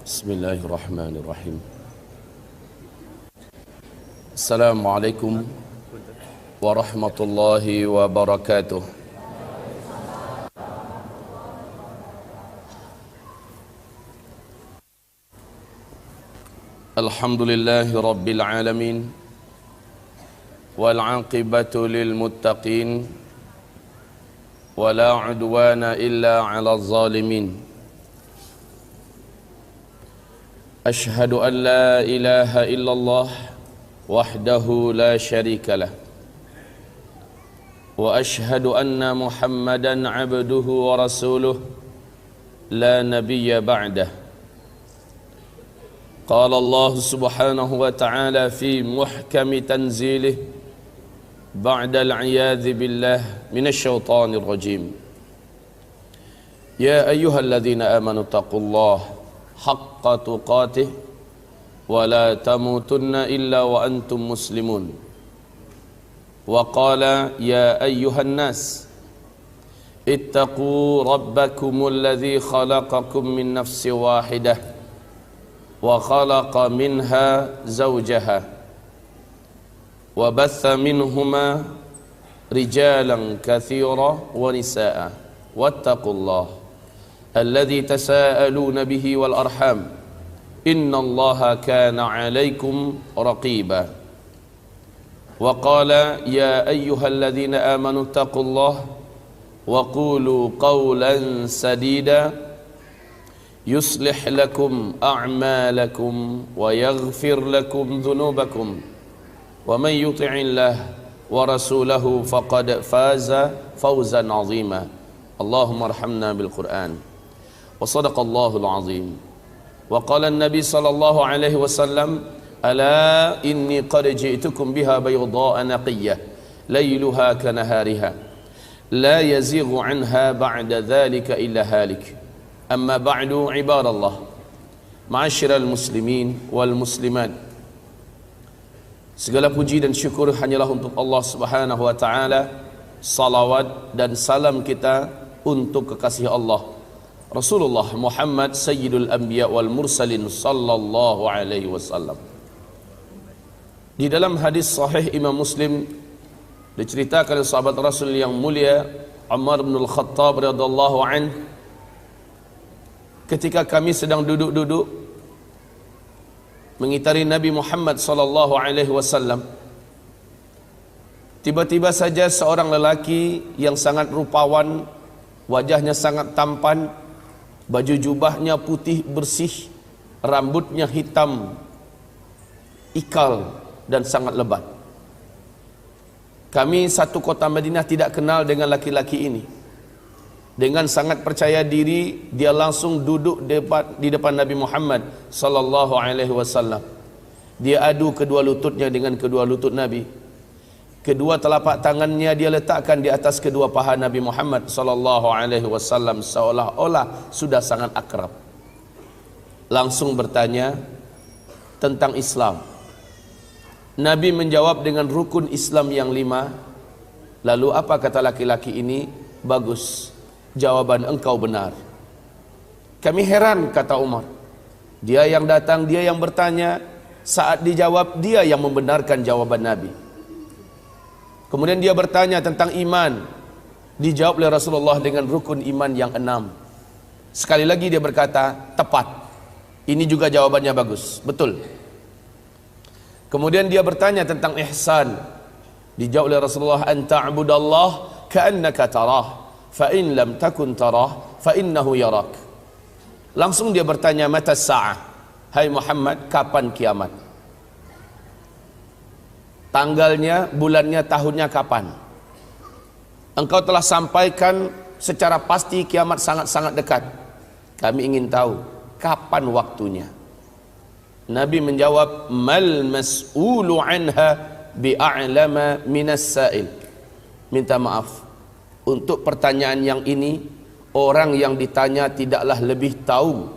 Bismillahirrahmanirrahim. Assalamualaikum warahmatullahi wabarakatuh. Alhamdulillahi rabbil alamin, wal aqibatu lil muttaqin, wala udwana illa 'alal zalimin. Ashhadu an la ilaha illallah wahdahu la syarika lah, wa ashhadu anna Muhammadan 'abduhu wa rasuluh la nabiyya ba'dah. Qala Allah subhanahu wa ta'ala fi muhkami tanzilih ba'da al-'iyadhi billah minasy syaithanir rajim. Ya ayyuhalladzina amanu taqullaha haqqa tuqatih wa la tamutunna illa wa antum muslimun. Wa qala ya ayyuhan nas ittaqu rabbakumul ladzi khalaqakum min nafsin wahidah wa khalaqa minha zawjaha wa batha minhuma rijalan katsira wa nisaa wattaqullaha الذي تساءلون به والأرحام إن الله كان عليكم رقيبا. وقال يا أيها الذين آمنوا اتقوا الله وقولوا قولا سديدا يصلح لكم أعمالكم ويغفر لكم ذنوبكم ومن يطع الله ورسوله فقد فاز فوزا عظيما. اللهم ارحمنا بالقرآن. وصدق الله العظيم. وقال النبي صلى الله عليه وسلم ألا إني قد جئتكم بها بيضاء نقية ليلها كنهارها لا يزيغ عنها بعد ذلك إلا هالك. أما بعد عباد الله معاشر المسلمين والمسلمات, segala puji dan syukur hanyalah untuk Allah Subhanahu wa taala. Salawat dan salam kita untuk kekasih Allah Rasulullah Muhammad Sayyidul Anbiya wal Mursalin sallallahu alaihi wasallam. Di dalam hadis sahih Imam Muslim diceritakan oleh sahabat Rasul yang mulia Umar bin Al-Khattab radhiyallahu anhu, ketika kami sedang duduk-duduk mengitari Nabi Muhammad sallallahu alaihi wasallam, tiba-tiba saja seorang lelaki yang sangat rupawan, wajahnya sangat tampan, baju jubahnya putih bersih, rambutnya hitam ikal dan sangat lebat. Kami satu kota Madinah tidak kenal dengan laki-laki ini. Dengan sangat percaya diri dia langsung duduk di depan Nabi Muhammad sallallahu alaihi wasallam. Dia adu kedua lututnya dengan kedua lutut Nabi. Kedua telapak tangannya dia letakkan di atas kedua paha Nabi Muhammad sallallahu alaihi wasallam seolah-olah sudah sangat akrab. Langsung bertanya tentang Islam. Nabi menjawab dengan rukun Islam yang 5. Lalu apa kata laki-laki ini? Bagus, jawaban engkau benar. Kami heran, kata Umar. Dia yang datang, dia yang bertanya, saat dijawab dia yang membenarkan jawaban Nabi. Kemudian dia bertanya tentang iman. Dijawab oleh Rasulullah dengan rukun iman yang 6. Sekali lagi dia berkata, tepat. Ini juga jawabannya bagus, betul. Kemudian dia bertanya tentang ihsan. Dijawab oleh Rasulullah, anta'budallah ka'annaka tarah, fa in lam takun tarah, fa innahu yarak. Langsung dia bertanya, mata sa'ah. Hai Muhammad, kapan kiamat? Tanggalnya, bulannya, tahunnya kapan? Engkau telah sampaikan secara pasti kiamat sangat-sangat dekat. Kami ingin tahu kapan waktunya. Nabi menjawab, mal mas'ulu anha bi'a'lama minas sa'il. Minta maaf, untuk pertanyaan yang ini orang yang ditanya tidaklah lebih tahu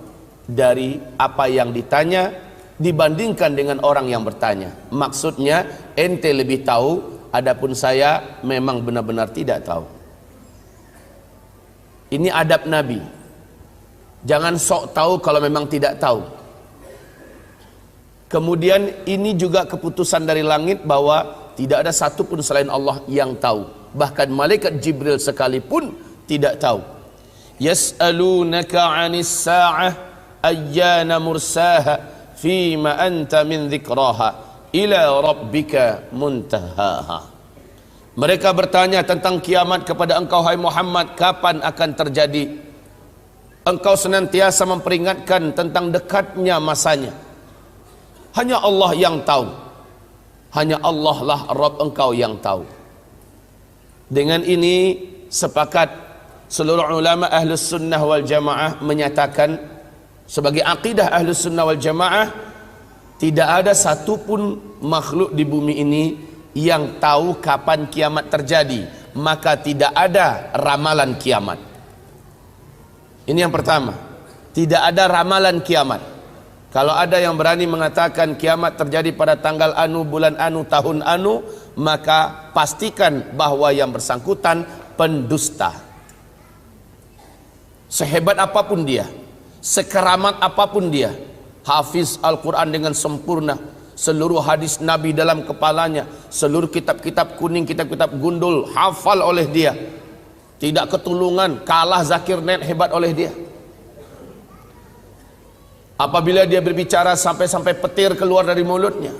dari apa yang ditanya dibandingkan dengan orang yang bertanya. Maksudnya ente lebih tahu, adapun saya memang benar-benar tidak tahu. Ini adab Nabi. Jangan sok tahu kalau memang tidak tahu. Kemudian ini juga keputusan dari langit bahwa tidak ada satu pun selain Allah yang tahu. Bahkan malaikat Jibril sekalipun tidak tahu. Yas'alunaka 'anis sa'ah ayyana mursaha fima anta min dzikraha ila rabbika muntahaha. Mereka bertanya tentang kiamat kepada engkau hai Muhammad, kapan akan terjadi? Engkau senantiasa memperingatkan tentang dekatnya masanya. Hanya Allah yang tahu. Hanya Allah lah Rabb engkau yang tahu. Dengan ini sepakat seluruh ulama Ahlus Sunnah wal Jamaah menyatakan sebagai akidah Ahlus Sunnah wal Jamaah, tidak ada satupun makhluk di bumi ini yang tahu kapan kiamat terjadi, maka tidak ada ramalan kiamat. Ini yang pertama, tidak ada ramalan kiamat. Kalau ada yang berani mengatakan kiamat terjadi pada tanggal anu, bulan anu, tahun anu, maka pastikan bahwa yang bersangkutan pendusta. Sehebat apapun dia, sekeramat apapun dia, hafiz Al-Quran dengan sempurna, seluruh hadis Nabi dalam kepalanya, seluruh kitab-kitab kuning, kitab-kitab gundul hafal oleh dia, tidak ketulungan, kalah Zakir Net hebat oleh dia. Apabila dia berbicara sampai petir keluar dari mulutnya,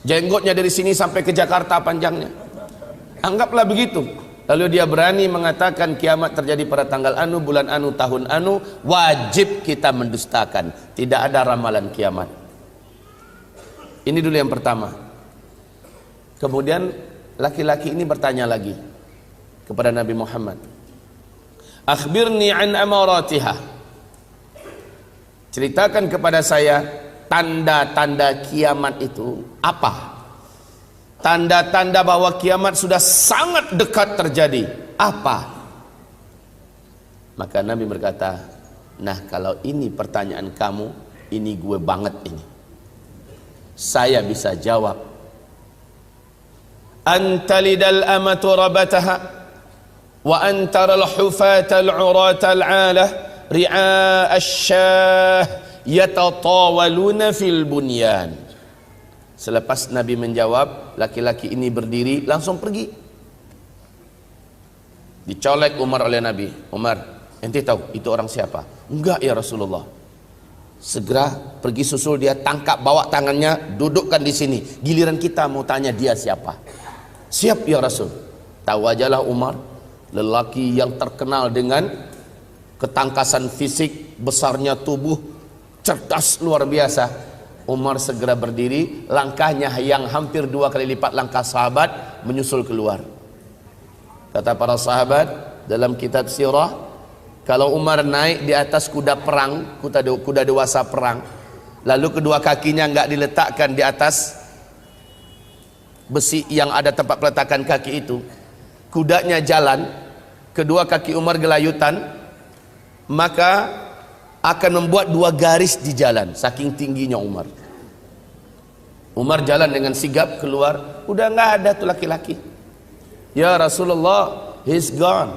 jenggotnya dari sini sampai ke Jakarta panjangnya, anggaplah begitu. Lalu dia berani mengatakan kiamat terjadi pada tanggal anu, bulan anu, tahun anu, wajib kita mendustakan. Tidak ada ramalan kiamat. Ini dulu yang pertama. Kemudian laki-laki ini bertanya lagi kepada Nabi Muhammad, akhbirni an amaratiha, ceritakan kepada saya tanda-tanda kiamat itu apa? Tanda-tanda bahwa kiamat sudah sangat dekat terjadi apa? Maka Nabi berkata, nah kalau ini pertanyaan kamu, ini gue banget ini, saya bisa jawab. Antalidal amatu rabataha wa antaral hufatal uratal alah ri'a asyah yatatawaluna fil bunyan. Selepas Nabi menjawab, laki-laki ini berdiri langsung pergi. Dicolek Umar oleh Nabi. Umar, ente tahu itu orang siapa? Enggak ya Rasulullah. Segera pergi susul dia, tangkap, bawa tangannya, dudukkan di sini. Giliran kita mau tanya dia siapa. Siap ya Rasul. Tahu ajalah Umar, lelaki yang terkenal dengan ketangkasan fisik, besarnya tubuh, cerdas luar biasa. Umar segera berdiri, langkahnya yang hampir 2 kali lipat langkah sahabat, menyusul keluar. Kata para sahabat dalam kitab sirah, kalau Umar naik di atas kuda perang, kuda dewasa perang, lalu kedua kakinya enggak diletakkan di atas besi yang ada tempat peletakan kaki itu, kudanya jalan, kedua kaki Umar gelayutan, maka akan membuat 2 garis di jalan, saking tingginya Umar. Umar jalan dengan sigap keluar, udah nggak ada tuh laki-laki. Ya Rasulullah, he's gone.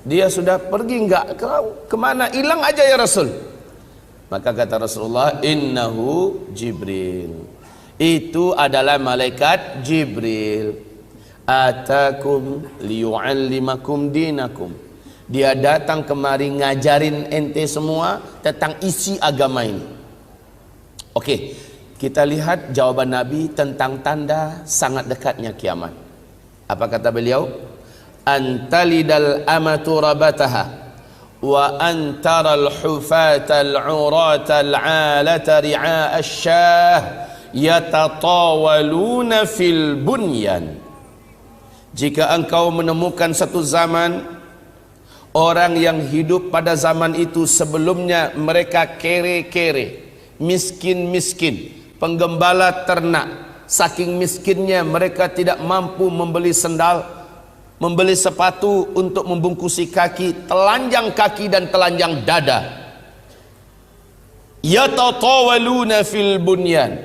Dia sudah pergi, nggak kemana, hilang aja ya Rasul. Maka kata Rasulullah, innahu Jibril, itu adalah malaikat Jibril, atakum liyu'allimakum dinakum. Dia datang kemari ngajarin ente semua tentang isi agama ini. Oke, kita lihat jawaban Nabi tentang tanda sangat dekatnya kiamat. Apa kata beliau? Antalidal amatu rabataha wa antaral hufatal uratal alata ri'a asyah yatatawaluna fil bunyan. Jika engkau menemukan satu zaman, orang yang hidup pada zaman itu sebelumnya mereka kere-kere, miskin-miskin, penggembala ternak, saking miskinnya mereka tidak mampu membeli sendal, membeli sepatu untuk membungkusi kaki, telanjang kaki dan telanjang dada. Yatatawaluna fil bunyan,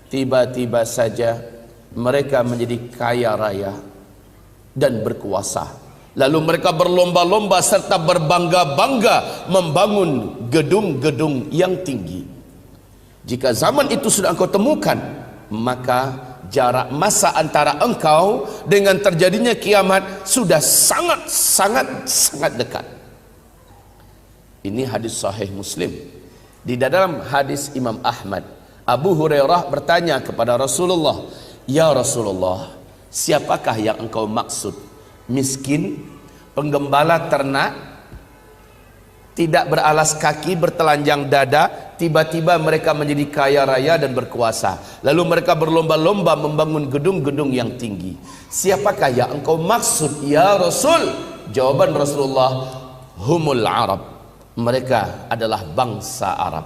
tiba-tiba saja mereka menjadi kaya raya dan berkuasa, Lalu mereka berlomba-lomba serta berbangga-bangga membangun gedung-gedung yang tinggi. Jika zaman itu sudah engkau temukan, maka jarak masa antara engkau dengan terjadinya kiamat sudah sangat dekat. Ini hadis sahih Muslim. Di dalam hadis Imam Ahmad, Abu Hurairah bertanya kepada Rasulullah, "Ya Rasulullah, siapakah yang engkau maksud? Miskin, penggembala ternak, tidak beralas kaki, bertelanjang dada, tiba-tiba mereka menjadi kaya raya dan berkuasa. Lalu mereka berlomba-lomba membangun gedung-gedung yang tinggi. Siapakah yang engkau maksud ya Rasul?" Jawaban Rasulullah, "Humul Arab." Mereka adalah bangsa Arab.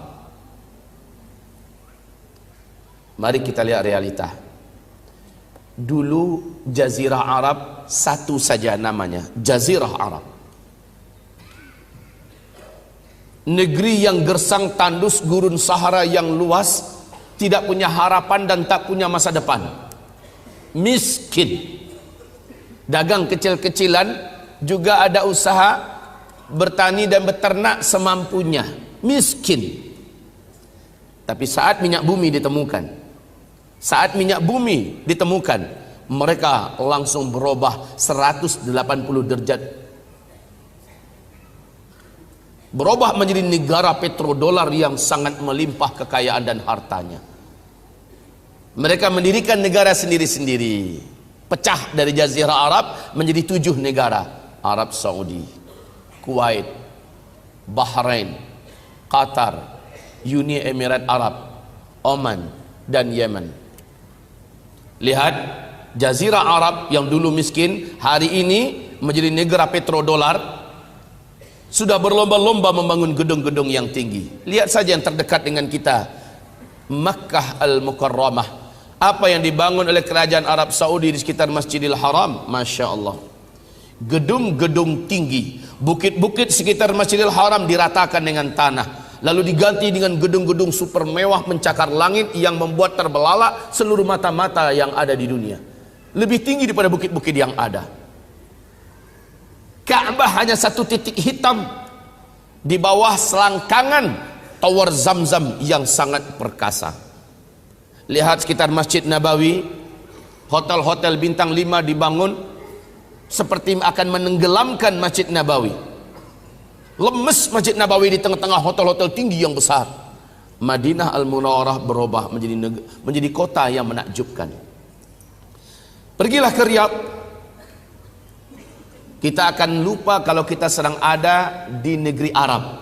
Mari kita lihat realita. Dulu Jazirah Arab satu saja namanya, Jazirah Arab. Negeri yang gersang tandus, gurun Sahara yang luas, tidak punya harapan dan tak punya masa depan. Miskin. Dagang kecil-kecilan, juga ada usaha bertani dan beternak semampunya. Miskin. Tapi saat minyak bumi ditemukan, mereka langsung berubah 180 derajat. Berubah menjadi negara petrodolar yang sangat melimpah kekayaan dan hartanya. Mereka mendirikan negara sendiri-sendiri. Pecah dari Jazirah Arab menjadi 7 negara. Arab Saudi, Kuwait, Bahrain, Qatar, Uni Emirat Arab, Oman, dan Yemen. Lihat, Jazirah Arab yang dulu miskin, hari ini menjadi negara petrodolar, sudah berlomba-lomba membangun gedung-gedung yang tinggi. Lihat saja yang terdekat dengan kita, Makkah Al-Mukarramah. Apa yang dibangun oleh kerajaan Arab Saudi di sekitar Masjidil Haram, Masya Allah. Gedung-gedung tinggi, bukit-bukit sekitar Masjidil Haram diratakan dengan tanah, lalu diganti dengan gedung-gedung super mewah mencakar langit yang membuat terbelalak seluruh mata-mata yang ada di dunia. Lebih tinggi daripada bukit-bukit yang ada. Ka'bah hanya satu titik hitam di bawah selangkangan tower Zamzam yang sangat perkasa. Lihat sekitar Masjid Nabawi, hotel-hotel bintang 5 dibangun seperti akan menenggelamkan Masjid Nabawi. Lemes Masjid Nabawi di tengah-tengah hotel-hotel tinggi yang besar. Madinah Al-Munawwarah berubah menjadi kota yang menakjubkan. Pergilah ke Riyadh, kita akan lupa kalau kita sedang ada di negeri Arab,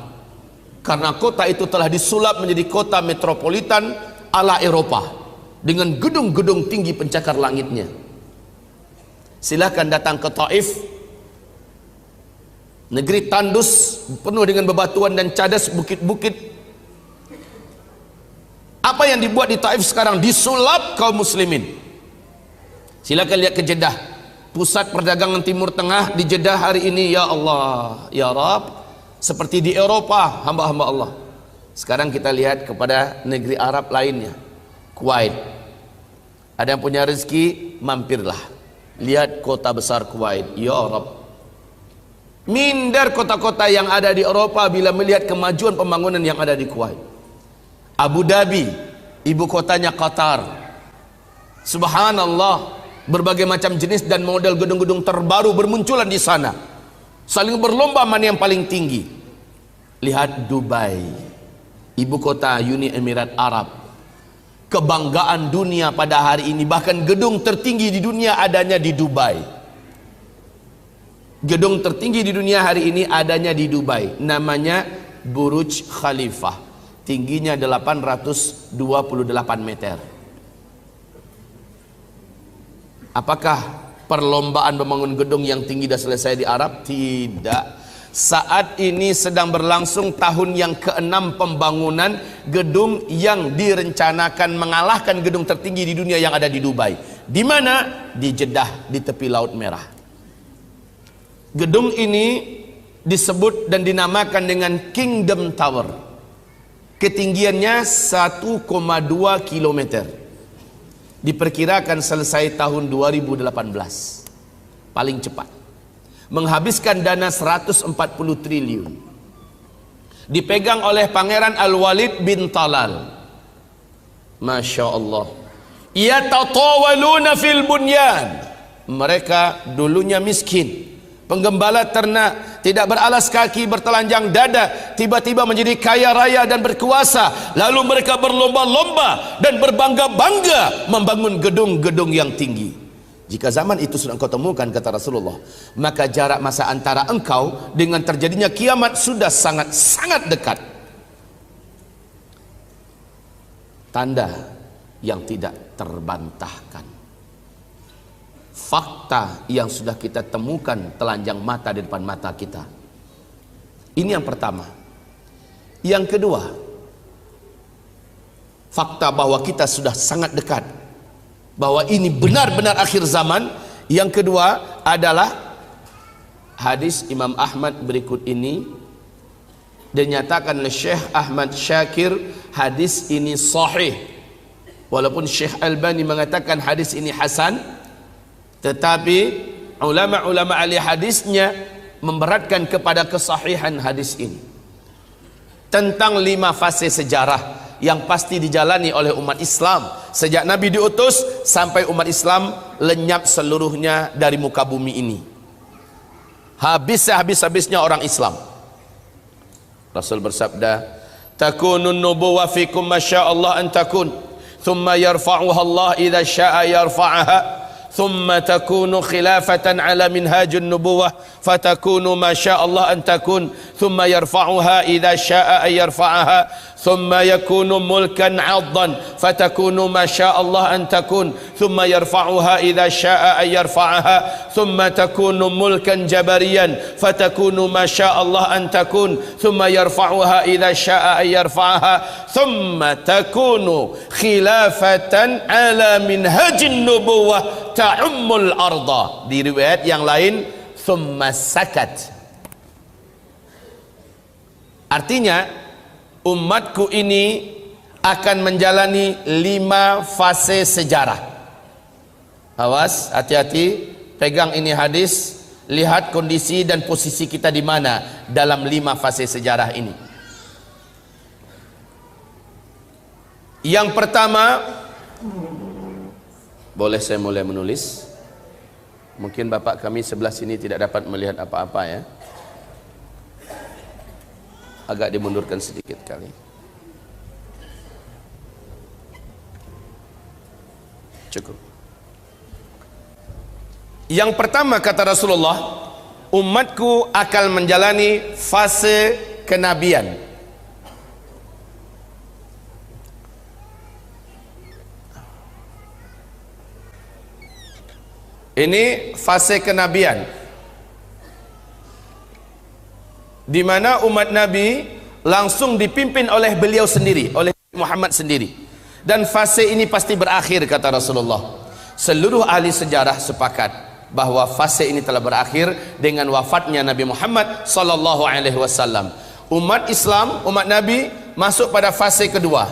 karena kota itu telah disulap menjadi kota metropolitan ala Eropa dengan gedung-gedung tinggi pencakar langitnya. Silahkan datang ke Taif, negeri tandus penuh dengan bebatuan dan cadas, bukit-bukit. Apa yang dibuat di Taif sekarang disulap kaum muslimin. Silakan lihat ke Jeddah, pusat perdagangan Timur Tengah di Jeddah hari ini. Ya Allah, ya Rabb, seperti di Eropa, hamba-hamba Allah. Sekarang kita lihat kepada negeri Arab lainnya, Kuwait. Ada yang punya rezeki, mampirlah. Lihat kota besar Kuwait, ya Rabb. Minder kota-kota yang ada di Eropa bila melihat kemajuan pembangunan yang ada di Kuwait. Abu Dhabi, ibu kotanya Qatar. Subhanallah, berbagai macam jenis dan model gedung-gedung terbaru bermunculan di sana. Saling berlomba mana yang paling tinggi. Lihat Dubai, ibu kota Uni Emirat Arab. Kebanggaan dunia pada hari ini, bahkan gedung tertinggi di dunia adanya di Dubai. Gedung tertinggi di dunia hari ini adanya di Dubai, namanya Burj Khalifah, tingginya 828 meter. Apakah perlombaan membangun gedung yang tinggi sudah selesai di Arab? Tidak. Saat ini sedang berlangsung tahun yang ke-6 pembangunan gedung yang direncanakan mengalahkan gedung tertinggi di dunia yang ada di Dubai. Di mana? Di Jeddah, di tepi Laut Merah. Gedung ini disebut dan dinamakan dengan Kingdom Tower. Ketinggiannya 1,2 km. Diperkirakan selesai tahun 2018. Paling cepat. menghabiskan dana 140 triliun, dipegang oleh Pangeran Al-Walid bin Talal. Masya Allah. Yatatawaluna fil bunyan. Mereka dulunya miskin, penggembala ternak, tidak beralas kaki, bertelanjang dada, tiba-tiba menjadi kaya raya dan berkuasa. Lalu mereka berlomba-lomba dan berbangga-bangga membangun gedung-gedung yang tinggi. Jika zaman itu sudah engkau temukan, kata Rasulullah, maka jarak masa antara engkau dengan terjadinya kiamat sudah sangat-sangat dekat. Tanda yang tidak terbantahkan, fakta yang sudah kita temukan telanjang mata di depan mata kita. Ini yang pertama. Yang kedua, fakta bahwa kita sudah sangat dekat, bahwa ini benar-benar akhir zaman. Yang kedua adalah hadis Imam Ahmad berikut ini, dinyatakan oleh Syekh Ahmad Syakir, hadis ini sahih. Walaupun Syekh Albani mengatakan hadis ini hasan, tetapi ulama-ulama ahli hadisnya memberatkan kepada kesahihan hadis ini. Tentang 5 fase sejarah yang pasti dijalani oleh umat Islam sejak Nabi diutus sampai umat Islam lenyap seluruhnya dari muka bumi ini. Habis-habisnya orang Islam. Rasul bersabda, takunun nubuwah fikum masyaallah an takun, thumma yarfa'uha Allah idza syaa yarfa'aha, ثم تكون خلافة على منهاج النبوة فتكون ما شاء الله أن تكون ثم يرفعها إذا شاء أن يرفعها ثم يكون ملكا عضا فتكون ما شاء الله أن تكون ثم يرفعها إذا شاء أن يرفعها ثم تكون ملكا جبريا فتكون ما شاء الله أن تكون ثم يرفعها إذا شاء أن يرفعها ثم تكون خلافة على منهاج النبوة ta'ummul arda. Di riwayat yang lain thumma sakat. Artinya umatku ini akan menjalani 5 fase sejarah. Awas, hati-hati, pegang ini hadis, lihat kondisi dan posisi kita di mana dalam 5 fase sejarah ini. Yang pertama, boleh saya mulai menulis? Mungkin bapak kami sebelah sini tidak dapat melihat apa-apa ya. Agak dimundurkan sedikit kali. Cukup. Yang pertama kata Rasulullah, umatku akan menjalani fase kenabian. Ini fase kenabian, di mana umat Nabi langsung dipimpin oleh beliau sendiri, oleh Muhammad sendiri. Dan fase ini pasti berakhir kata Rasulullah. Seluruh ahli sejarah sepakat bahwa fase ini telah berakhir dengan wafatnya Nabi Muhammad sallallahu alaihi wasallam. Umat Islam, umat Nabi masuk pada fase kedua.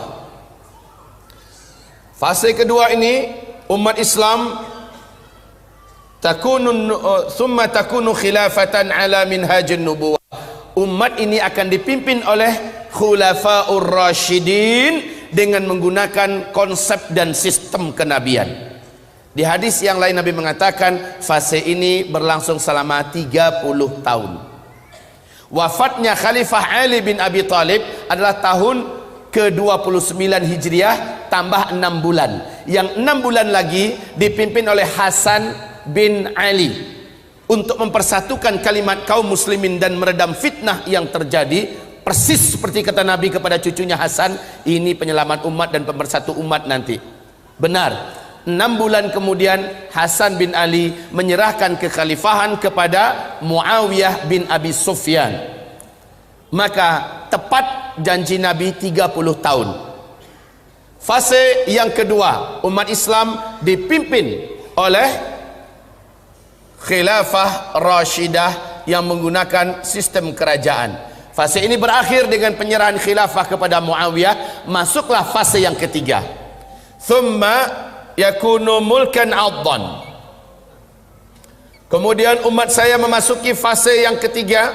Fase kedua ini umat Islam thumma takunu khilafatan ala minhajin nubuwah. Umat ini akan dipimpin oleh khulafaur rasyidin dengan menggunakan konsep dan sistem kenabian. Di hadis yang lain Nabi mengatakan fase ini berlangsung selama 30 tahun. Wafatnya Khalifah Ali bin Abi Thalib adalah tahun ke-29 Hijriah tambah 6 bulan. Yang 6 bulan lagi dipimpin oleh Hasan bin Ali untuk mempersatukan kalimat kaum muslimin dan meredam fitnah yang terjadi. Persis seperti kata Nabi kepada cucunya Hasan, ini penyelamat umat dan pemersatu umat nanti. Benar, 6 bulan kemudian Hasan bin Ali menyerahkan kekhalifahan kepada Muawiyah bin Abi Sufyan. Maka tepat janji Nabi 30 tahun. Fase yang kedua, umat Islam dipimpin oleh khilafah rasyidah yang menggunakan sistem kerajaan. Fase ini berakhir dengan penyerahan khilafah kepada Muawiyah. Masuklah fase yang ketiga, thumma yakunu mulkan addan. Kemudian umat saya memasuki fase yang ketiga,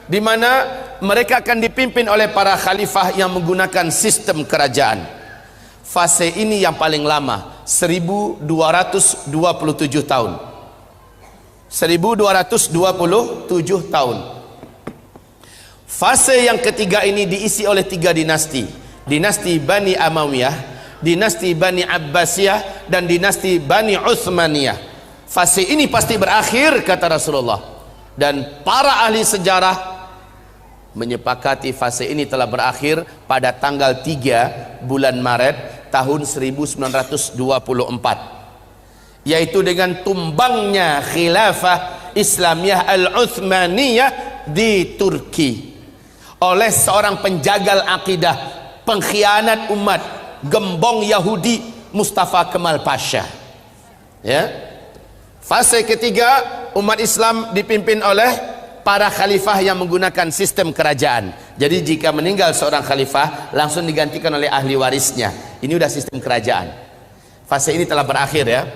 di mana mereka akan dipimpin oleh para khalifah yang menggunakan sistem kerajaan. Fase ini yang paling lama, 1227 tahun. 1227 tahun. Fase yang ketiga ini diisi oleh 3 dinasti. Dinasti Bani Amawiyah, dinasti Bani Abbasiyah, dan dinasti Bani Uthmaniyah. Fase ini pasti berakhir, kata Rasulullah. Dan para ahli sejarah menyepakati fase ini telah berakhir pada tanggal 3 bulan Maret tahun 1924, yaitu dengan tumbangnya khilafah Islamiyah Al-Uthmaniyah di Turki oleh seorang penjagal akidah, pengkhianat umat, gembong Yahudi, Mustafa Kemal Pasha. Ya. Fase ketiga, umat Islam dipimpin oleh para khalifah yang menggunakan sistem kerajaan. Jadi jika meninggal seorang khalifah, langsung digantikan oleh ahli warisnya. Ini udah sistem kerajaan. Fase ini telah berakhir, ya.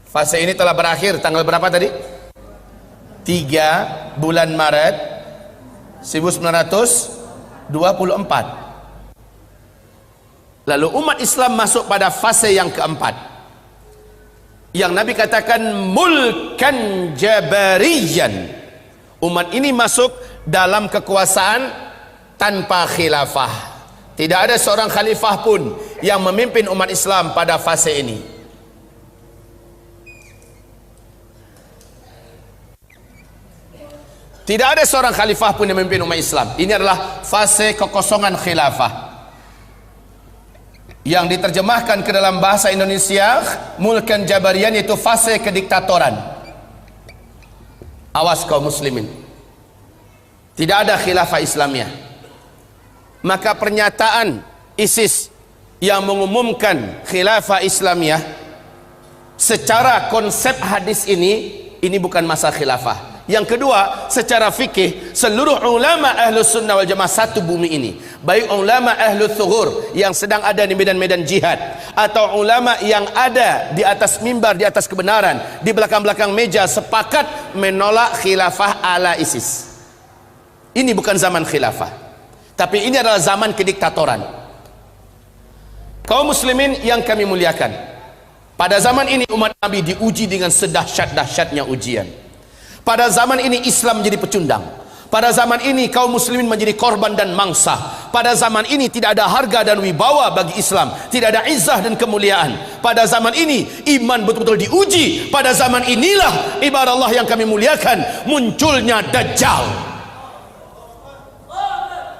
Fase ini telah berakhir tanggal berapa tadi? 3 bulan Maret 1924. Lalu umat Islam masuk pada fase yang keempat, yang Nabi katakan mulkan jabariyan. Umat ini masuk dalam kekuasaan tanpa khilafah. Tidak ada seorang khalifah pun yang memimpin umat Islam pada fase ini. Tidak ada seorang khalifah pun yang memimpin umat Islam. Ini adalah fase kekosongan khilafah, yang diterjemahkan ke dalam bahasa Indonesia mulkan jabarian, yaitu fase kediktatoran. Awas kaum muslimin, tidak ada khilafah Islamiyah. Maka pernyataan ISIS yang mengumumkan khilafah Islamiyah, secara konsep hadis ini bukan masa khilafah. Yang kedua, secara fikih, seluruh ulama ahlus sunnah wal jamaah satu bumi ini, baik ulama ahlus thughur yang sedang ada di medan-medan jihad, atau ulama yang ada di atas mimbar, di atas kebenaran, di belakang-belakang meja, sepakat menolak khilafah ala ISIS. Ini bukan zaman khilafah, tapi ini adalah zaman kediktatoran. Kaum muslimin yang kami muliakan, pada zaman ini umat Nabi diuji dengan sedahsyat-dahsyatnya ujian. Pada zaman ini Islam menjadi pecundang. Pada zaman ini kaum muslimin menjadi korban dan mangsa. Pada zaman ini tidak ada harga dan wibawa bagi Islam, tidak ada izzah dan kemuliaan. Pada zaman ini iman betul-betul diuji. Pada zaman inilah ibarat Allah yang kami muliakan, munculnya Dajjal.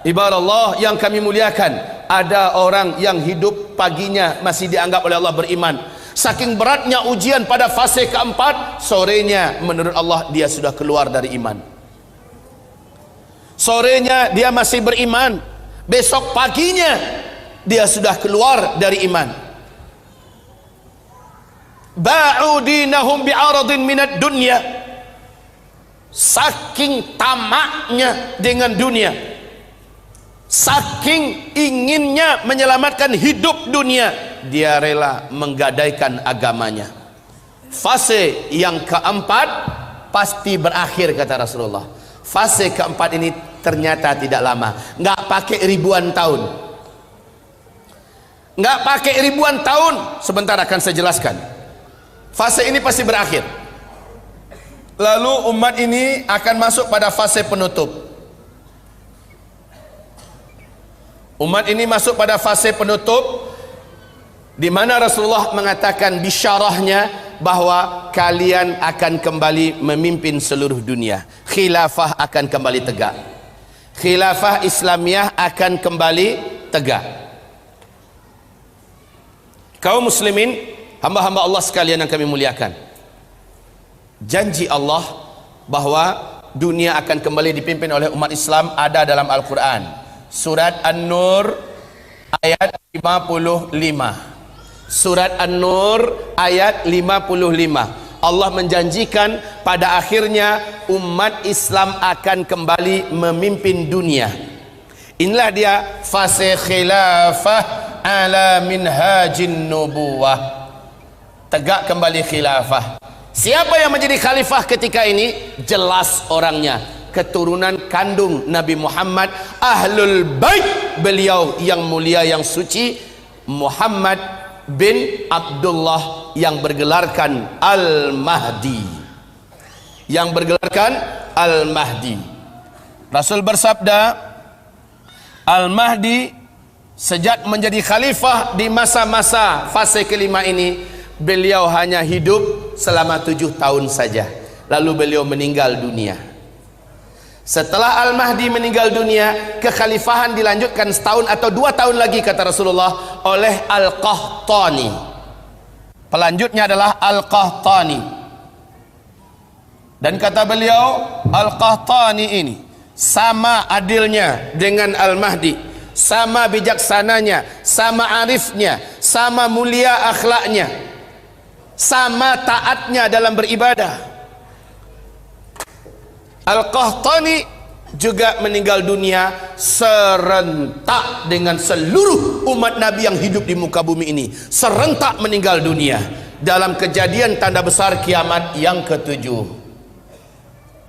Ibarat Allah yang kami muliakan, ada orang yang hidup paginya masih dianggap oleh Allah beriman. Saking beratnya ujian pada fase keempat, sorenya menurut Allah dia sudah keluar dari iman. Sorenya dia masih beriman, besok paginya dia sudah keluar dari iman. Ba'u dinahum bi'aradin minad dunya. Saking tamaknya dengan dunia, saking inginnya menyelamatkan hidup dunia, dia rela menggadaikan agamanya. Fase yang keempat pasti berakhir, kata Rasulullah. Fase keempat ini ternyata tidak lama, nggak pakai ribuan tahun, nggak pakai ribuan tahun. Sebentar akan saya jelaskan. Fase ini pasti berakhir. Lalu umat ini akan masuk pada fase penutup. Umat ini masuk pada fase penutup, di mana Rasulullah mengatakan bisyarahnya bahwa kalian akan kembali memimpin seluruh dunia. Khilafah akan kembali tegak. Khilafah Islamiyah akan kembali tegak. Kaum muslimin, hamba-hamba Allah sekalian yang kami muliakan, janji Allah bahwa dunia akan kembali dipimpin oleh umat Islam ada dalam Al-Quran. Surat An-Nur ayat 55. Surat An-Nur ayat 55. Allah menjanjikan pada akhirnya umat Islam akan kembali memimpin dunia. Inilah dia fase khilafah ala minhajin nubuwah. tegak kembali khilafah. Siapa yang menjadi khalifah ketika ini? Jelas orangnya, keturunan kandung Nabi Muhammad, ahlul bait beliau yang mulia yang suci, Muhammad bin Abdullah yang bergelarkan Al-Mahdi, yang bergelarkan Al-Mahdi. Rasul bersabda, Al-Mahdi sejak menjadi khalifah di masa-masa fase kelima ini, beliau hanya hidup selama 7 tahun saja, lalu beliau meninggal dunia. Setelah Al-Mahdi meninggal dunia, kekhalifahan dilanjutkan setahun atau 2 tahun lagi kata Rasulullah oleh Al-Qahtani. Pelanjutnya adalah Al-Qahtani. Dan kata beliau, Al-Qahtani ini sama adilnya dengan Al-Mahdi, sama bijaksananya, sama arifnya, sama mulia akhlaknya, sama taatnya dalam beribadah. Al-Qahtani juga meninggal dunia serentak dengan seluruh umat Nabi yang hidup di muka bumi ini, serentak meninggal dunia dalam kejadian tanda besar kiamat yang ke-7.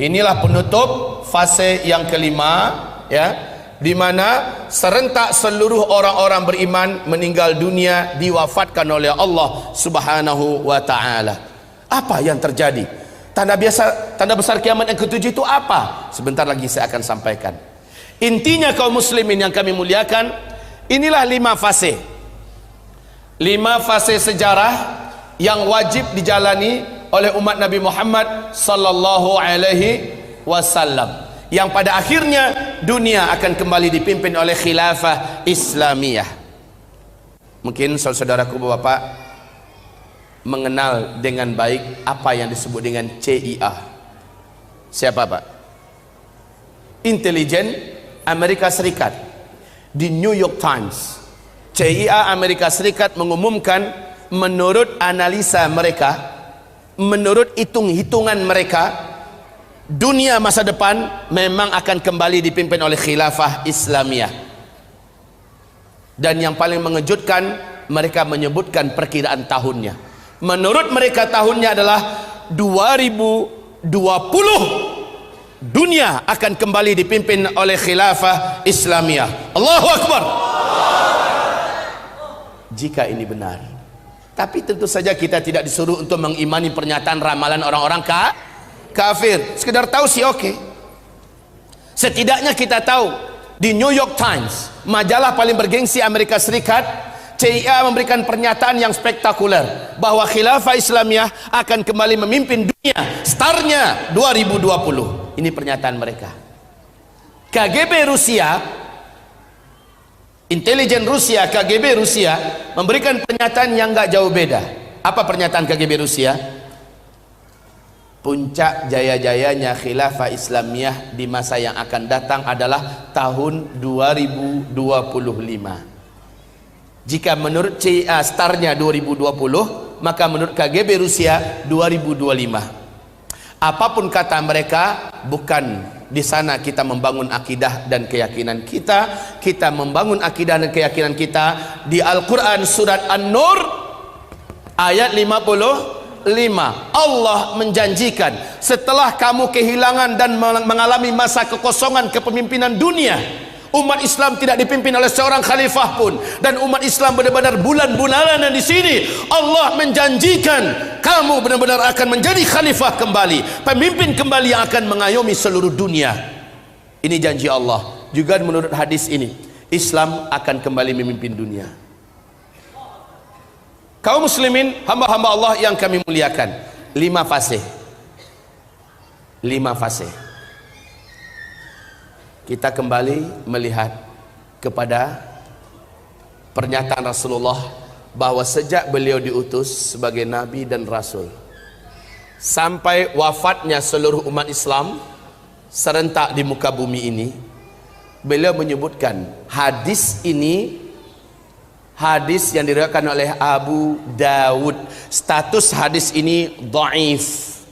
Inilah penutup fase yang kelima, ya, di mana serentak seluruh orang-orang beriman meninggal dunia, diwafatkan oleh Allah Subhanahu wa taala. Apa yang terjadi? Tanda besar kiamat yang ke-7 itu apa? Sebentar lagi saya akan sampaikan. Intinya kaum muslimin yang kami muliakan, inilah 5 fase. 5 fase sejarah yang wajib dijalani oleh umat Nabi Muhammad sallallahu alaihi wasallam, yang pada akhirnya dunia akan kembali dipimpin oleh khilafah Islamiyah. Mungkin saudaraku Bapak mengenal dengan baik apa yang disebut dengan CIA. Siapa Pak? Intelijen Amerika Serikat. Di New York Times, CIA Amerika Serikat mengumumkan, menurut analisa mereka, menurut hitung-hitungan mereka, dunia masa depan memang akan kembali dipimpin oleh khilafah Islamiyah. Dan yang paling mengejutkan, mereka menyebutkan perkiraan tahunnya. Menurut mereka tahunnya adalah 2020, dunia akan kembali dipimpin oleh khilafah Islamiyah. Allahu Akbar. Jika ini benar, tapi tentu saja kita tidak disuruh untuk mengimani pernyataan ramalan orang-orang kafir. Sekedar tahu sih oke. Setidaknya kita tahu di New York Times, majalah paling bergengsi Amerika Serikat, CIA memberikan pernyataan yang spektakuler bahwa khilafah Islamiyah akan kembali memimpin dunia, startnya 2020. Ini pernyataan mereka. KGB Rusia, intelijen Rusia, KGB Rusia memberikan pernyataan yang gak jauh beda. Apa pernyataan KGB Rusia? Puncak jaya-jayanya khilafah Islamiyah di masa yang akan datang adalah tahun 2025. Jika menurut CIA startnya 2020, maka menurut KGB Rusia 2025. Apapun kata mereka, bukan di sana kita membangun akidah dan keyakinan kita. Kita membangun akidah dan keyakinan kita di Al-Quran surat An-Nur ayat 55. Allah menjanjikan, setelah kamu kehilangan dan mengalami masa kekosongan kepemimpinan dunia, umat Islam tidak dipimpin oleh seorang khalifah pun, dan umat Islam benar-benar bulan-bulanan di sini. Allah menjanjikan kamu benar-benar akan menjadi khalifah kembali, pemimpin kembali yang akan mengayomi seluruh dunia. Ini janji Allah. Juga menurut hadis ini, Islam akan kembali memimpin dunia. Kaum muslimin, hamba-hamba Allah yang kami muliakan, 5 fase. 5 fase. Kita kembali melihat kepada pernyataan Rasulullah bahwa sejak beliau diutus sebagai Nabi dan Rasul sampai wafatnya seluruh umat Islam serentak di muka bumi ini, beliau menyebutkan hadis ini, hadis yang diriwayatkan oleh Abu Dawud. Status hadis ini dhaif.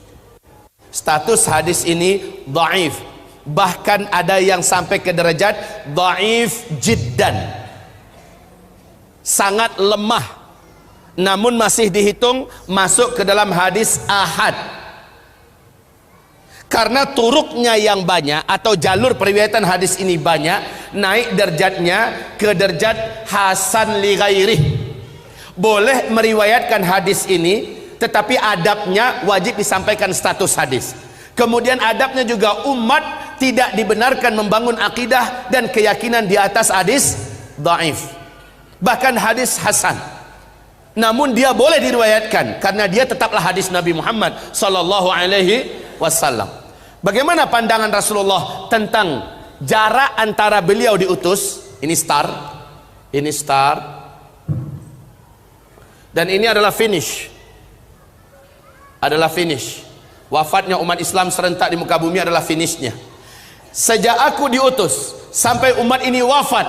Status hadis ini dhaif. Bahkan ada yang sampai ke derajat dhaif jiddan, sangat lemah. namun masih dihitung masuk ke dalam hadis ahad. Karena turuknya yang banyak atau jalur periwayatan hadis ini banyak, naik derajatnya ke derajat hasan li ghairih. Boleh meriwayatkan hadis ini, tetapi adabnya wajib disampaikan status hadis. Kemudian adabnya juga umat tidak dibenarkan membangun akidah dan keyakinan di atas hadis dhaif, bahkan hadis hasan. Namun dia boleh diriwayatkan karena dia tetaplah hadis Nabi Muhammad sallallahu alaihi wasallam. Bagaimana pandangan Rasulullah tentang jarak antara beliau diutus? Ini start, dan ini adalah finish. Wafatnya umat Islam serentak di muka bumi adalah finishnya. Sejak aku diutus sampai umat ini wafat,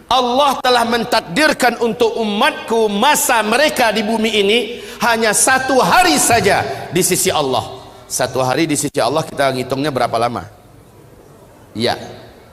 Allah telah mentakdirkan untuk umatku masa mereka di bumi ini hanya 1 hari saja di sisi Allah. 1 hari di sisi Allah kita ngitungnya berapa lama? Ya,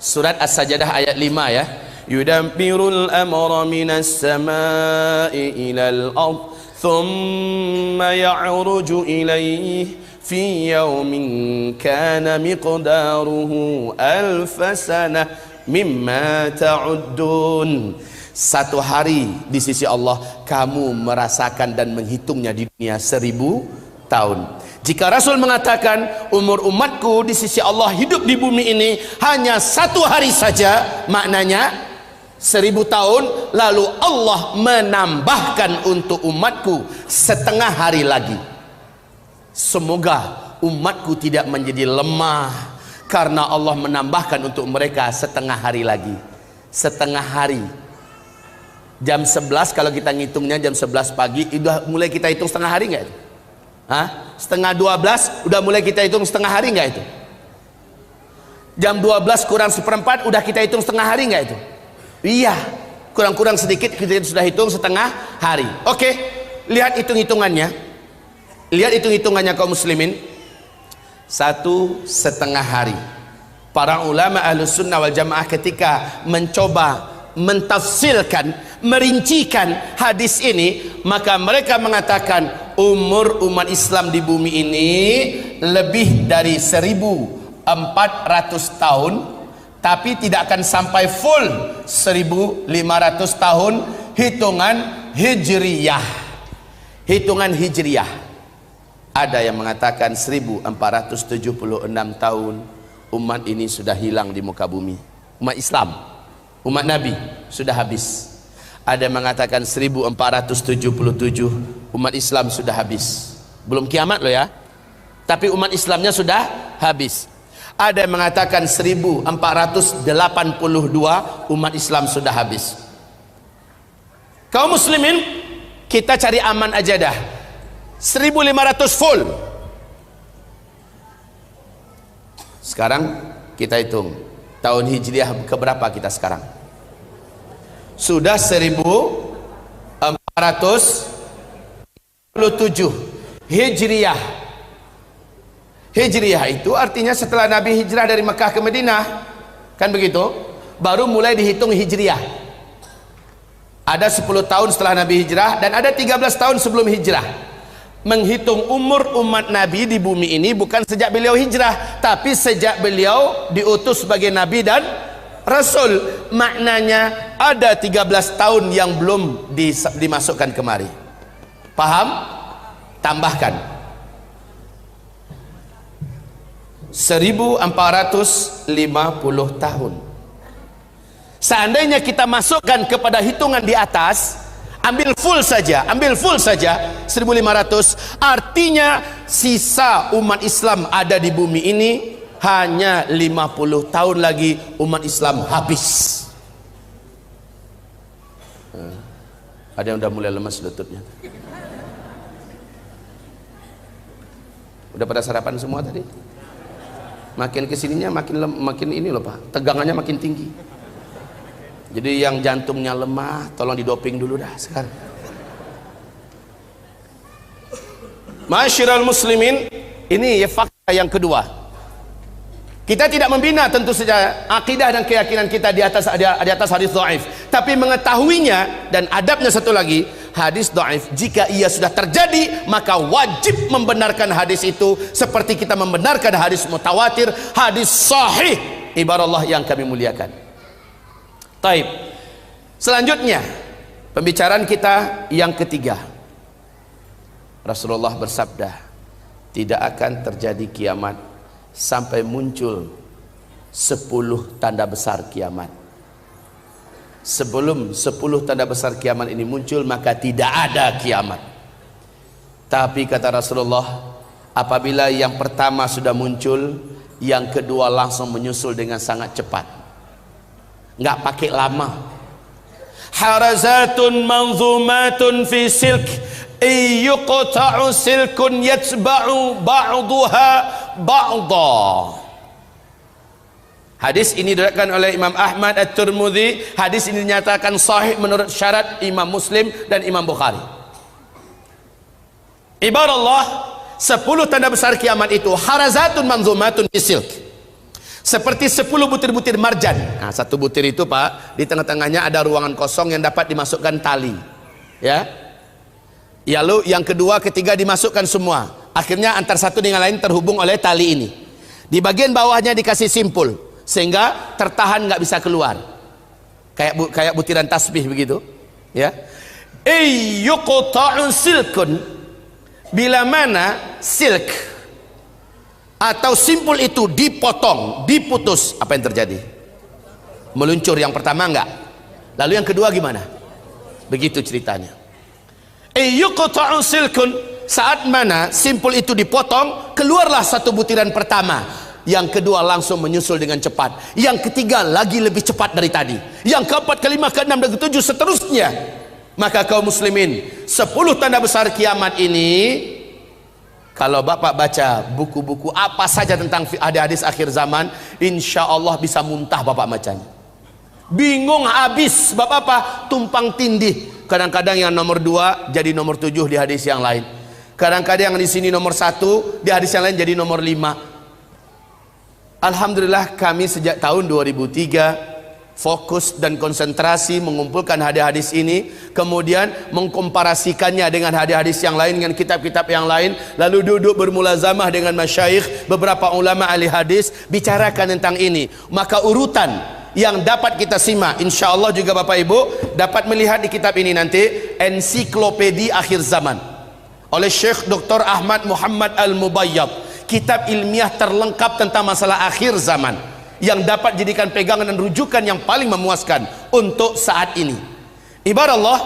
surat As-Sajdah ayat 5 ya. Yudabbirul amra minas samai ilal ard thumma ya'ruju ilayhi fi yawmin kana miqdaruhu alfa sanah mimma ta'uddun. 1 hari di sisi Allah kamu merasakan dan menghitungnya di dunia 1000 tahun. Jika Rasul mengatakan umur umatku di sisi Allah hidup di bumi ini hanya 1 hari saja, maknanya 1000 tahun, lalu Allah menambahkan untuk umatku 1/2 hari lagi. Semoga umatku tidak menjadi lemah karena Allah menambahkan untuk mereka 1/2 hari lagi. 1/2 hari. Jam 11 kalau kita ngitungnya jam 11 pagi, udah mulai kita hitung 1/2 hari nggak itu? Hah? 11:30 udah mulai kita hitung 1/2 hari nggak itu? Jam 12 kurang 1/4 udah kita hitung 1/2 hari nggak itu? Iya, kurang-kurang sedikit kita sudah hitung 1/2 hari. Oke, lihat hitung-hitungannya. Lihat hitung-hitungannya kaum muslimin. 1,5 hari. Para ulama Ahlus Sunnah wal Jamaah ketika mencoba mentafsirkan, merincikan hadis ini, maka mereka mengatakan umur umat Islam di bumi ini lebih dari 1400 tahun, tapi tidak akan sampai full 1500 tahun hitungan hijriyah. Hitungan hijriyah. Ada yang mengatakan 1476 tahun umat ini sudah hilang di muka bumi. Umat Islam, umat Nabi sudah habis. Ada yang mengatakan 1477 umat Islam sudah habis. Belum kiamat loh ya, tapi umat Islamnya sudah habis. Ada yang mengatakan 1482 umat Islam sudah habis. Kaum muslimin, kita cari aman aja dah. 1500 full. Sekarang kita hitung tahun hijriah keberapa kita sekarang? Sudah 1427 hijriah. Hijriah itu artinya setelah Nabi hijrah dari Mekah ke Madinah, kan begitu? Baru mulai dihitung hijriah. Ada 10 tahun setelah Nabi hijrah dan ada 13 tahun sebelum hijrah. Menghitung umur umat Nabi di bumi ini bukan sejak beliau hijrah, tapi sejak beliau diutus sebagai Nabi dan Rasul. Maknanya ada 13 tahun yang belum dimasukkan kemari. Paham? Tambahkan 1450 tahun. Seandainya kita masukkan kepada hitungan di atas, ambil full saja 1500, artinya sisa umat Islam ada di bumi ini hanya 50 tahun lagi umat Islam habis. Ada yang udah mulai lemas lututnya. Udah pada sarapan semua tadi? Makin kesininya makin ini loh Pak, tegangannya makin tinggi. Jadi yang jantungnya lemah tolong didoping dulu dah sekarang. Masyiral muslimin, ini ya fakta yang kedua. Kita tidak membina tentu saja akidah dan keyakinan kita di atas hadis dhaif, tapi mengetahuinya dan adabnya satu lagi, hadis dhaif. Jika ia sudah terjadi, maka wajib membenarkan hadis itu seperti kita membenarkan hadis mutawatir, hadis sahih. Ibarat Allah yang kami muliakan. Taib. Selanjutnya, pembicaraan kita yang ketiga. Rasulullah bersabda, tidak akan terjadi kiamat sampai muncul 10 tanda besar kiamat. Sebelum 10 tanda besar kiamat ini muncul, maka tidak ada kiamat. Tapi kata Rasulullah, apabila yang pertama sudah muncul, yang kedua langsung menyusul dengan sangat cepat, nggak pakai lama. Harazatun manzumatun fi silk, yuqta'u silkun yatba'u ba'daha ba'da. Hadis ini diriwayatkan oleh Imam Ahmad At-Tirmidzi. Hadis ini dinyatakan sahih menurut syarat Imam Muslim dan Imam Bukhari. Ibarat Allah, 10 tanda besar kiamat itu harazatun manzumatun fi silk, seperti 10 butir-butir marjan. Nah, satu butir itu Pak, di tengah-tengahnya ada ruangan kosong yang dapat dimasukkan tali, ya. Lalu yang kedua, ketiga dimasukkan semua. Akhirnya antar satu dengan lain terhubung oleh tali ini. Di bagian bawahnya dikasih simpul sehingga tertahan, nggak bisa keluar. Kayak butiran tasbih begitu, ya. Yuqta'u silkun, bila mana silk atau simpul itu dipotong, diputus, apa yang terjadi? Meluncur yang pertama enggak? Lalu yang kedua gimana? Begitu ceritanya. Yuqta'u silkun, saat mana simpul itu dipotong, keluarlah satu butiran pertama. Yang kedua langsung menyusul dengan cepat. Yang ketiga lagi lebih cepat dari tadi. Yang keempat, kelima, keenam, dan ketujuh seterusnya. Maka kaum muslimin, 10 tanda besar kiamat ini, kalau Bapak baca buku-buku apa saja tentang hadis akhir zaman, insya Allah bisa muntah Bapak bacanya. Bingung habis, Bapak apa? Tumpang tindih. Kadang-kadang yang nomor 2 jadi nomor 7 di hadis yang lain. Kadang-kadang yang di sini nomor 1, di hadis yang lain jadi nomor 5. Alhamdulillah kami sejak tahun 2003 fokus dan konsentrasi mengumpulkan hadis-hadis ini, kemudian mengkomparasikannya dengan hadis-hadis yang lain, dengan kitab-kitab yang lain, lalu duduk bermulazamah dengan masyayikh, beberapa ulama ahli hadis, bicarakan tentang ini. Maka urutan yang dapat kita simak, insya Allah juga Bapak Ibu dapat melihat di kitab ini nanti, Ensiklopedia Akhir Zaman oleh Syekh Dr. Ahmad Muhammad Al-Mubayyad, kitab ilmiah terlengkap tentang masalah akhir zaman yang dapat jadikan pegangan dan rujukan yang paling memuaskan untuk saat ini. Ibarat Allah,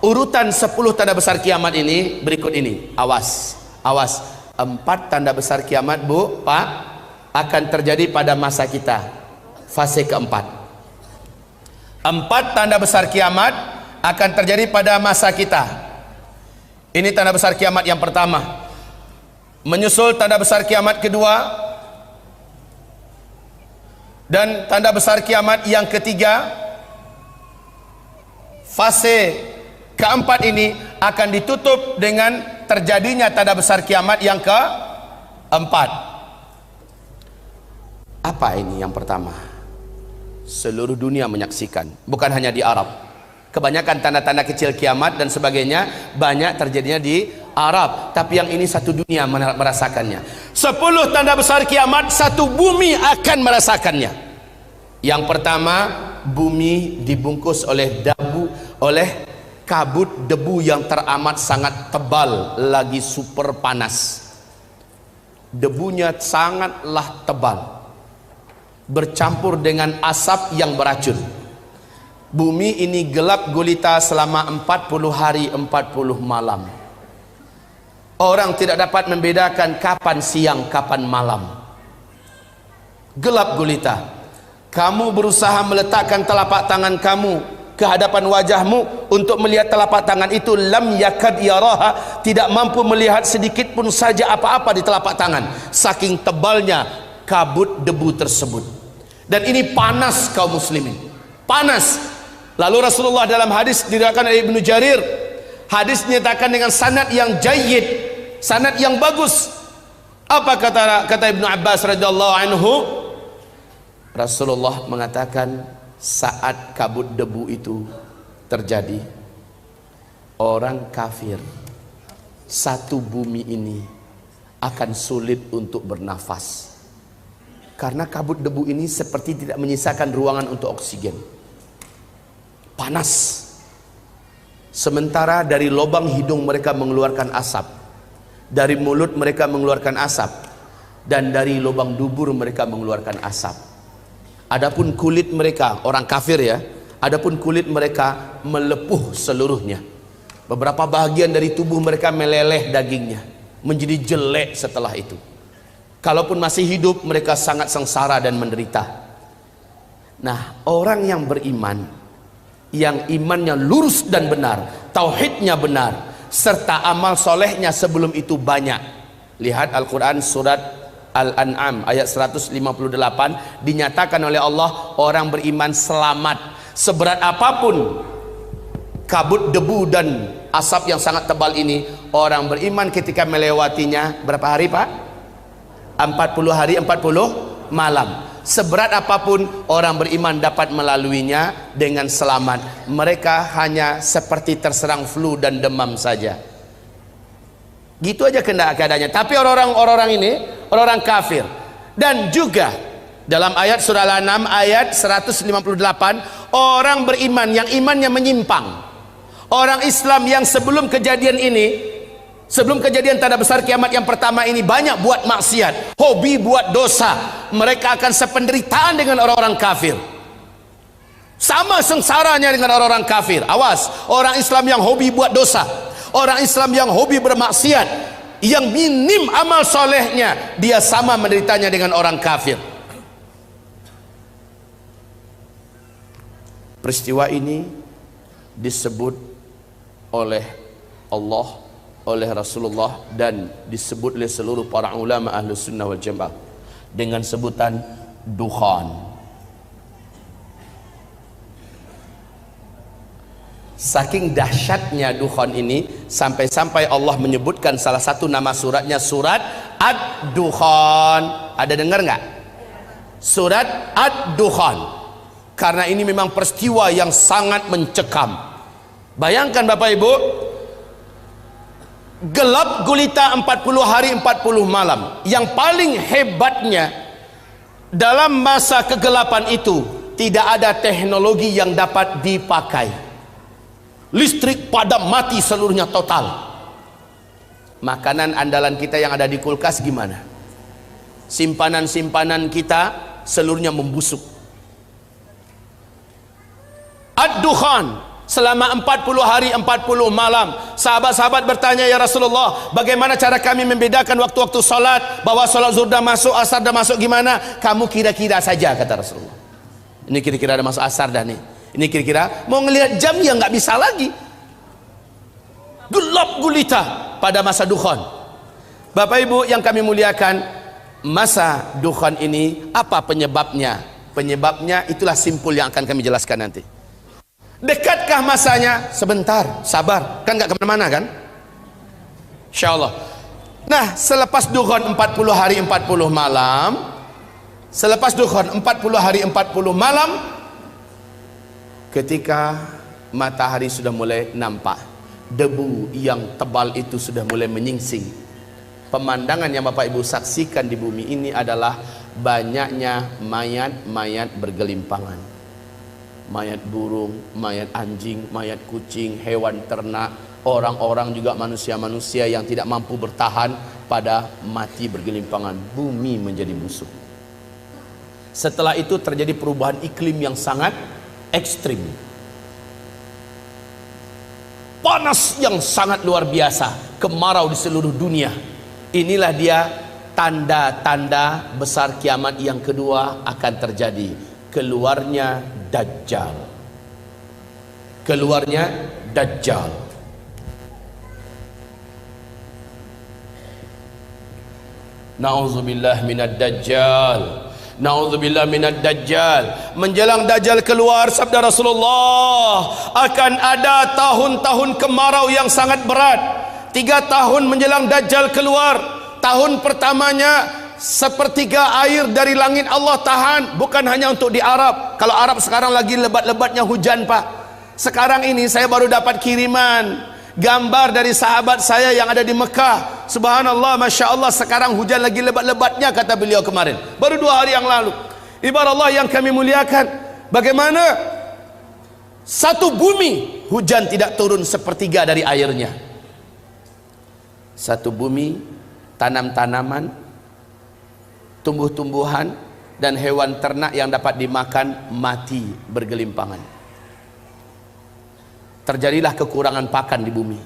urutan 10 tanda besar kiamat ini berikut ini. Awas, awas. 4 tanda besar kiamat, Bu, Pak, akan terjadi pada masa kita, fase keempat. 4 tanda besar kiamat akan terjadi pada masa kita. Ini tanda besar kiamat yang pertama. Menyusul tanda besar kiamat kedua, dan tanda besar kiamat yang ketiga. Fase keempat ini akan ditutup dengan terjadinya tanda besar kiamat yang keempat. Apa ini yang pertama? Seluruh dunia menyaksikan, bukan hanya di Arab. Kebanyakan tanda-tanda kecil kiamat dan sebagainya banyak terjadinya di Arab, tapi yang ini satu dunia merasakannya. 10 tanda besar kiamat, satu bumi akan merasakannya. Yang pertama, bumi dibungkus oleh kabut debu yang teramat sangat tebal, lagi super panas. Debunya sangatlah tebal, bercampur dengan asap yang beracun. Bumi ini gelap gulita selama 40 hari 40 malam. Orang tidak dapat membedakan kapan siang, kapan malam. Gelap gulita. Kamu berusaha meletakkan telapak tangan kamu ke hadapan wajahmu untuk melihat telapak tangan itu, lam yakad yaraha, tidak mampu melihat sedikit pun saja apa-apa di telapak tangan, saking tebalnya kabut debu tersebut. Dan ini panas kaum muslimin, panas. Lalu Rasulullah dalam hadis diriwayatkan oleh Ibnu Jarir, hadis dinyatakan dengan sanad yang jayyid, sanad yang bagus. Apa kata Ibnu Abbas radhiyallahu anhu? Rasulullah mengatakan, saat kabut debu itu terjadi, orang kafir, satu bumi ini akan sulit untuk bernafas. Karena kabut debu ini seperti tidak menyisakan ruangan untuk oksigen. Panas. Sementara dari lubang hidung mereka mengeluarkan asap, dari mulut mereka mengeluarkan asap, dan dari lubang dubur mereka mengeluarkan asap. Adapun kulit mereka, orang kafir ya, adapun kulit mereka melepuh seluruhnya. Beberapa bahagian dari tubuh mereka meleleh dagingnya, menjadi jelek setelah itu. Kalaupun masih hidup, mereka sangat sengsara dan menderita. Nah, orang yang beriman, yang imannya lurus dan benar, tauhidnya benar, serta amal solehnya sebelum itu banyak. Lihat Al-Quran surat Al-An'am ayat 158, dinyatakan oleh Allah orang beriman selamat. Seberat apapun kabut debu dan asap yang sangat tebal ini, orang beriman ketika melewatinya, berapa hari Pak? 40 hari 40 malam. Seberat apapun orang beriman dapat melaluinya dengan selamat. Mereka hanya seperti terserang flu dan demam saja. Gitu aja keadaannya. Tapi orang-orang ini, orang kafir. Dan juga dalam ayat surah Al-An'am ayat 158, orang beriman yang imannya menyimpang, orang Islam yang sebelum kejadian ini, sebelum kejadian tanda besar kiamat yang pertama ini, banyak buat maksiat, hobi buat dosa, mereka akan sependeritaan dengan orang-orang kafir. Sama sengsaranya dengan orang-orang kafir. Awas, orang Islam yang hobi buat dosa, orang Islam yang hobi bermaksiat, yang minim amal solehnya, dia sama menderitanya dengan orang kafir. Peristiwa ini disebut oleh Allah, oleh Rasulullah, dan disebut oleh seluruh para ulama Ahlus Sunnah wal Jamaah dengan sebutan dukhan. Saking dahsyatnya dukhan ini, sampai-sampai Allah menyebutkan salah satu nama suratnya surat Ad-Dukhan. Ada dengar nggak? Surat Ad-Dukhan. Karena ini memang peristiwa yang sangat mencekam. Bayangkan Bapak Ibu, gelap gulita 40 hari 40 malam. Yang paling hebatnya, dalam masa kegelapan itu tidak ada teknologi yang dapat dipakai. Listrik padam mati seluruhnya total. Makanan andalan kita yang ada di kulkas gimana? Simpanan-simpanan kita seluruhnya membusuk. Ad-Dukhan selama 40 hari 40 malam. Sahabat-sahabat bertanya, ya Rasulullah, bagaimana cara kami membedakan waktu-waktu salat, bahwa salat zuhur dah masuk, asar dah masuk, gimana? Kamu kira-kira saja, kata Rasulullah. Ini kira-kira ada masuk asar dah nih. Ini kira-kira mau ngelihat jam ya nggak bisa lagi. Gelap gulita pada masa dukhan. Bapak Ibu yang kami muliakan, masa dukhan ini apa penyebabnya? Penyebabnya itulah simpul yang akan kami jelaskan nanti. Dekatkah masanya? Sebentar, sabar, kan nggak kemana-mana kan? Insya Allah. Nah, selepas dukhan 40 hari 40 malam, selepas dukhan 40 hari 40 malam, ketika matahari sudah mulai nampak, debu yang tebal itu sudah mulai menyingsing. Pemandangan yang Bapak Ibu saksikan di bumi ini adalah banyaknya mayat-mayat bergelimpangan. Mayat burung, mayat anjing, mayat kucing, hewan ternak, orang-orang juga manusia-manusia yang tidak mampu bertahan pada mati bergelimpangan. Bumi menjadi busuk. Setelah itu terjadi perubahan iklim yang sangat ekstrim. Panas yang sangat luar biasa, kemarau di seluruh dunia. Inilah dia tanda-tanda besar kiamat yang kedua akan terjadi. Keluarnya Dajjal. Keluarnya Dajjal. Na'udzubillah minad Dajjal. Na'udzubillah minad Dajjal. Menjelang Dajjal keluar, sabda Rasulullah, akan ada tahun-tahun kemarau yang sangat berat. 3 tahun menjelang Dajjal keluar. Tahun pertamanya sepertiga air dari langit Allah tahan. Bukan hanya untuk di Arab. Kalau Arab sekarang lagi lebat-lebatnya hujan Pak. Sekarang ini saya baru dapat kiriman gambar dari sahabat saya yang ada di Mekah. Subhanallah, Masya Allah, sekarang hujan lagi lebat-lebatnya, kata beliau kemarin, baru 2 hari yang lalu. Ibarat Allah yang kami muliakan, bagaimana satu bumi hujan tidak turun sepertiga dari airnya. Satu bumi, tanam-tanaman, tumbuh-tumbuhan dan hewan ternak yang dapat dimakan mati bergelimpangan. Terjadilah kekurangan pakan di bumi.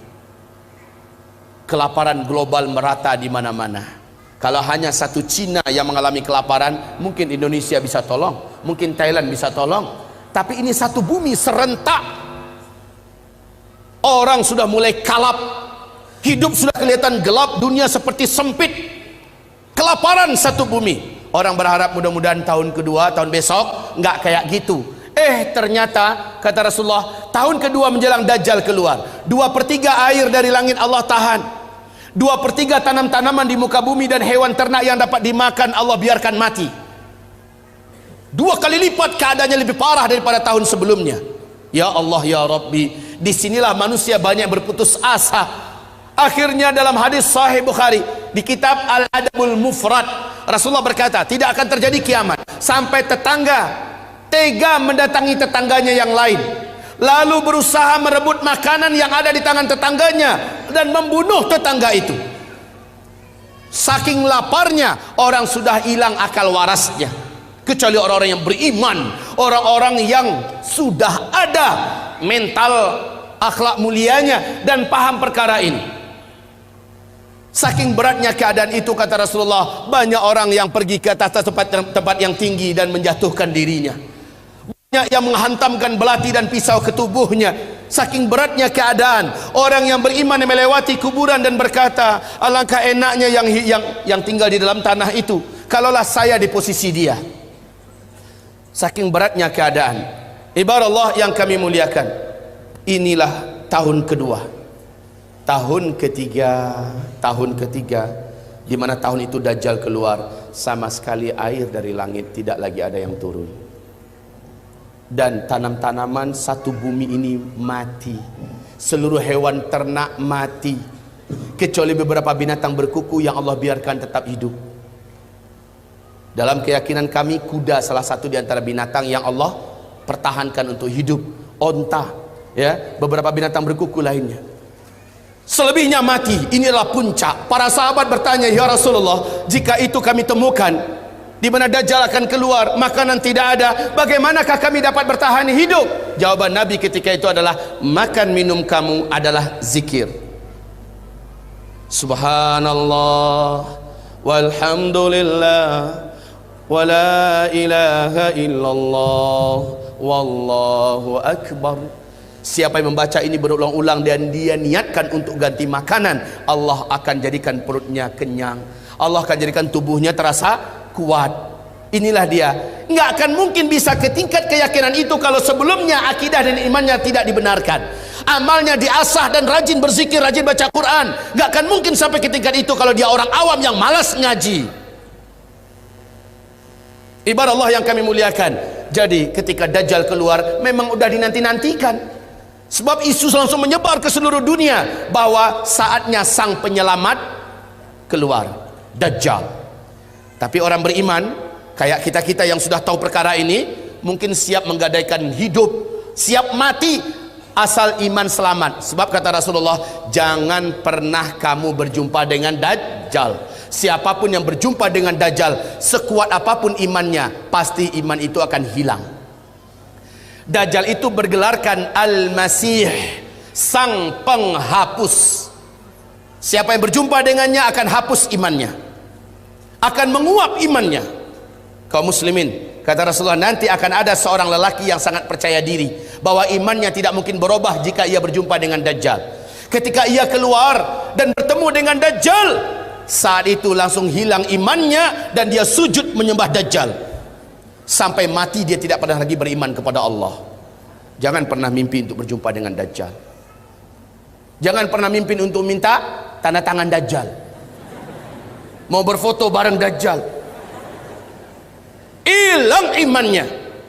Kelaparan global merata di mana-mana. Kalau hanya satu Cina yang mengalami kelaparan, mungkin Indonesia bisa tolong, mungkin Thailand bisa tolong. Tapi ini satu bumi serentak. Orang sudah mulai kalap, hidup sudah kelihatan gelap, dunia seperti sempit. Kelaparan satu bumi. Orang berharap mudah-mudahan tahun kedua, tahun besok nggak kayak gitu. Ternyata kata Rasulullah, tahun kedua menjelang Dajjal keluar, 2/3 air dari langit Allah tahan, 2/3 tanam-tanaman di muka bumi dan hewan ternak yang dapat dimakan Allah biarkan mati. 2 kali lipat keadaannya, lebih parah daripada tahun sebelumnya. Ya Allah ya Rabbi, disinilah manusia banyak berputus asa. Akhirnya dalam hadis Sahih Bukhari di kitab Al-Adabul Mufrad, Rasulullah berkata, tidak akan terjadi kiamat sampai tetangga tega mendatangi tetangganya yang lain, lalu berusaha merebut makanan yang ada di tangan tetangganya dan membunuh tetangga itu. Saking laparnya, orang sudah hilang akal warasnya, kecuali orang-orang yang beriman, orang-orang yang sudah ada mental akhlak mulianya dan paham perkara ini. Saking beratnya keadaan itu, kata Rasulullah, banyak orang yang pergi ke atas tempat yang tinggi dan menjatuhkan dirinya. Banyak yang menghantamkan belati dan pisau ke tubuhnya. Saking beratnya keadaan, orang yang beriman yang melewati kuburan dan berkata, alangkah enaknya yang tinggal di dalam tanah itu, kalaulah saya di posisi dia. Saking beratnya keadaan. Ibarat Allah yang kami muliakan, inilah tahun kedua. Tahun ketiga di mana tahun itu Dajjal keluar, sama sekali air dari langit tidak lagi ada yang turun, dan tanam-tanaman satu bumi ini mati, seluruh hewan ternak mati, kecuali beberapa binatang berkuku yang Allah biarkan tetap hidup. Dalam keyakinan kami, kuda salah satu di antara binatang yang Allah pertahankan untuk hidup, onta, ya, beberapa binatang berkuku lainnya. Selebihnya mati. Inilah puncak. Para sahabat bertanya, ya Rasulullah, jika itu kami temukan di mana Dajjal akan keluar, makanan tidak ada, bagaimanakah kami dapat bertahan hidup? Jawaban Nabi ketika itu adalah, makan minum kamu adalah zikir. Subhanallah walhamdulillah wa la ilaha illallah wallahu akbar. Siapa yang membaca ini berulang-ulang dan dia niatkan untuk ganti makanan, Allah akan jadikan perutnya kenyang, Allah akan jadikan tubuhnya terasa kuat. Inilah dia. Nggak akan mungkin bisa ke tingkat keyakinan itu kalau sebelumnya akidah dan imannya tidak dibenarkan, amalnya diasah dan rajin berzikir, rajin baca Quran. Nggak akan mungkin sampai ke tingkat itu kalau dia orang awam yang malas ngaji. Ibarat Allah yang kami muliakan. Jadi ketika Dajjal keluar, memang udah dinanti-nantikan. Sebab isu langsung menyebar ke seluruh dunia bahwa saatnya sang penyelamat keluar, Dajjal. Tapi orang beriman kayak kita-kita yang sudah tahu perkara ini, mungkin siap menggadaikan hidup, siap mati asal iman selamat. Sebab kata Rasulullah, jangan pernah kamu berjumpa dengan Dajjal. Siapapun yang berjumpa dengan Dajjal, sekuat apapun imannya, pasti iman itu akan hilang. Dajjal itu bergelarkan Al-Masih, sang penghapus. Siapa yang berjumpa dengannya akan hapus imannya, akan menguap imannya. Kaum muslimin, kata Rasulullah, nanti akan ada seorang lelaki yang sangat percaya diri bahwa imannya tidak mungkin berubah jika ia berjumpa dengan Dajjal. Ketika ia keluar dan bertemu dengan Dajjal, saat itu langsung hilang imannya dan dia sujud menyembah Dajjal. Sampai mati dia tidak pernah lagi beriman kepada Allah. Jangan pernah mimpi untuk berjumpa dengan Dajjal. Jangan pernah mimpi untuk minta tanda tangan Dajjal, mau berfoto bareng Dajjal. Hilang imannya.